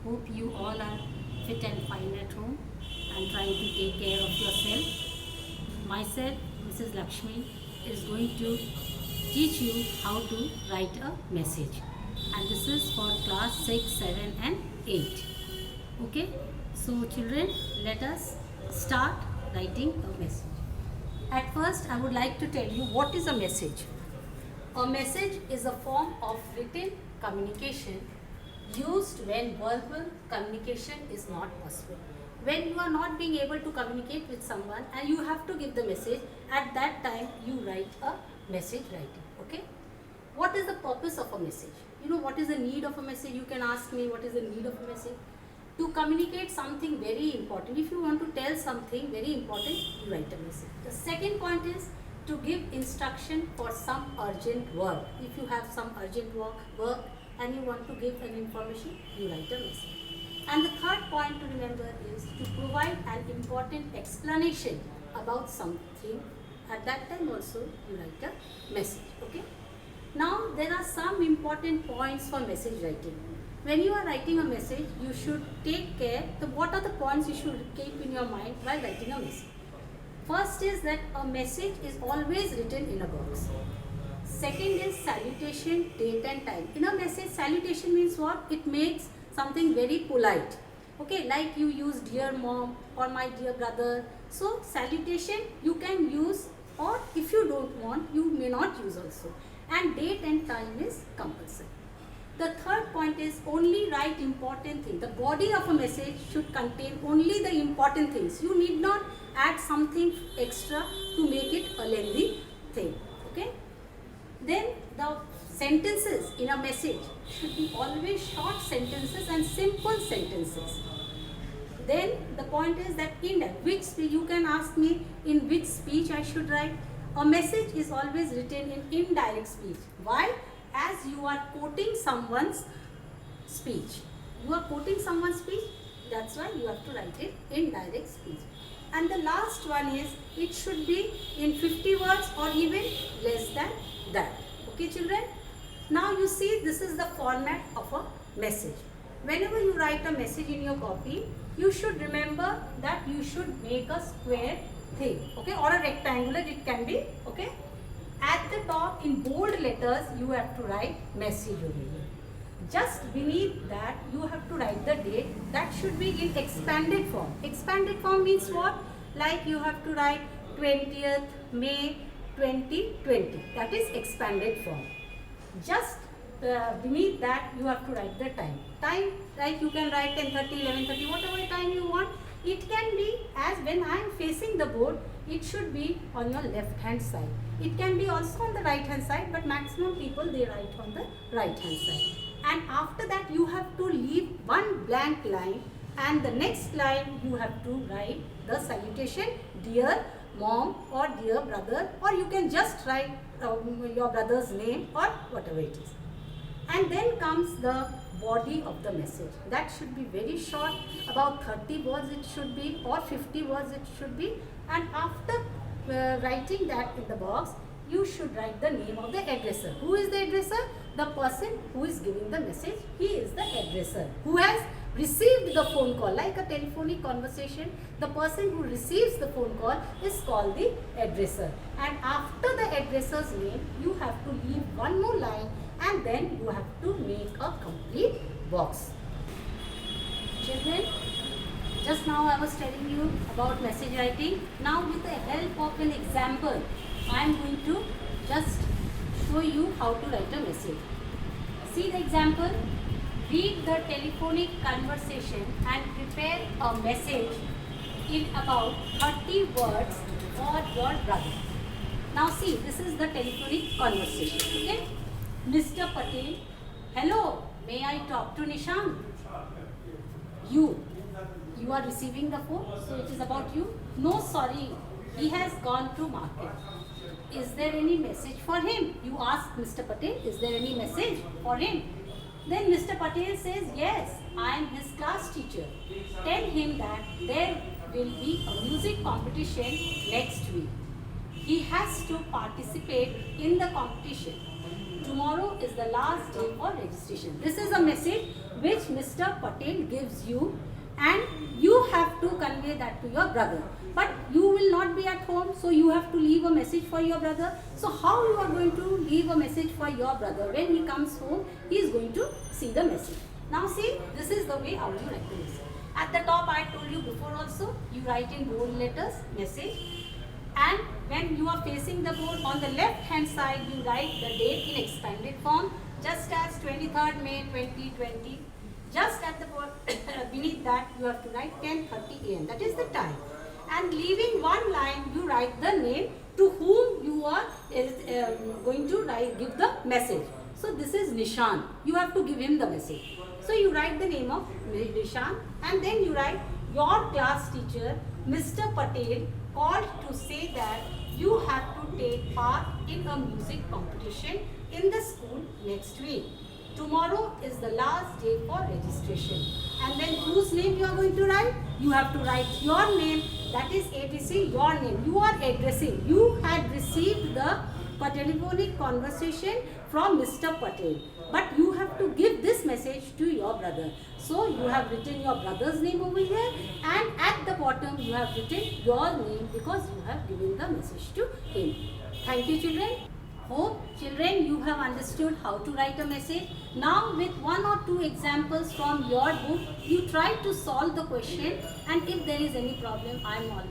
Hope you all are fit and fine at home and trying to take care of yourself. Myself, Mrs. Lakshmi, is going to teach you how to write a message. And this is for class 6, 7 and 8. Okay? So children, let us start writing a message. At first, I would like to tell you what is a message. A message is a form of written communication used when verbal communication is not possible. When you are not being able to communicate with someone and you have to give the message, at that time you write a message writing. Okay? What is the purpose of a message? You know what is the need of a message? You can ask me what is the need of a message. To communicate something very important. If you want to tell something very important, you write a message. The second point is to give instruction for some urgent work. If you have some urgent work and you want to give an information, you write a message. And the third point to remember is to provide an important explanation about something. At that time also you write a message. Okay. Now there are some important points for message writing. When you are writing a message, you should take care what are the points you should keep in your mind while writing a message. First is that a message is always written in a box. Second is salutation, date and time. In a message, salutation means what? It makes something very polite. Okay, like you use dear mom or my dear brother. So salutation you can use, or if you don't want, you may not use also. And date and time is compulsory. The third point is only write important things. The body of a message should contain only the important things. You need not add something extra to make it a lengthy thing. Okay? Then the sentences in a message should be always short sentences and simple sentences. Then the point is that in which you can ask me in which speech I should write. A message is always written in indirect speech. Why? As you are quoting someone's speech. You are quoting someone's speech, that's why you have to write it in direct speech. And the last one is, it should be in 50 words or even less than that. Okay children? Now you see this is the format of a message. Whenever you write a message in your copy, you should remember that you should make a square thing. Okay? Or a rectangular it can be. Okay? At the top in bold letters you have to write message over here. Just beneath that you have to write the date. That should be in expanded form. Expanded form means what? Like you have to write 20th May 2020. That is expanded form. Just beneath that you have to write the time. Time, like you can write 10:30, 11:30, whatever time you want. It can be as when I am facing the board, it should be on your left hand side. It can be also on the right hand side, but maximum people they write on the right hand side. And after that you have to leave one blank line, and the next line you have to write the salutation, dear mom or dear brother, or you can just write your brother's name or whatever it is. And then comes the body of the message. That should be very short, about 30 words it should be, or 50 words it should be. And after writing that in the box, you should write the name of the addressor. Who is the addressor? The person who is giving the message, he is the addressor. Who has received the phone call, like a telephonic conversation, the person who receives the phone call is called the addressor. And after the addressor's name, you have to leave one more line, and then you have to make a complete box. Children, just now I was telling you about message writing. Now with the help of an example, I am going to just show you how to write a message. See the example. Read the telephonic conversation and prepare a message in about 30 words for your brother. Now see, this is the telephonic conversation. Okay? Mr. Patel, hello, may I talk to Nishant? You are receiving the phone, so it is about you. No, sorry, he has gone to market. Is there any message for him? You ask Mr. Patel, is there any message for him? Then Mr. Patel says, yes, I am his class teacher. Tell him that there will be a music competition next week. He has to participate in the competition. Tomorrow is the last day for registration. This is a message which Mr. Patel gives you, and you have to convey that to your brother. But you will not be at home, so you have to leave a message for your brother. So how you are going to leave a message for your brother? When he comes home, he is going to see the message. Now see, this is the way how you write the message. At the top, I told you before also, you write in bold letters, message. And when you are facing the board, on the left hand side, you write the date in expanded form, just as 23rd May 2020. Just at the beneath that, you have to write 10:30 AM. That is the time. And leaving one line, you write the name to whom you are going to give the message. So this is Nishan. You have to give him the message. So you write the name of Nishan, and then you write your class teacher, Mr. Patel, called to say that you have to take part in a music competition in the school next week. Tomorrow is the last day for registration. And then whose name you are going to write? You have to write your name, that is ABC, your name. You are addressing. You had received the telephonic conversation from Mr. Patel, but you have to give this message to your brother. So you have written your brother's name over here, and at the bottom you have written your name because you have given the message to him. Thank you, children. Hope children you have understood how to write a message. Now with one or two examples from your book, you try to solve the question, and if there is any problem, I am always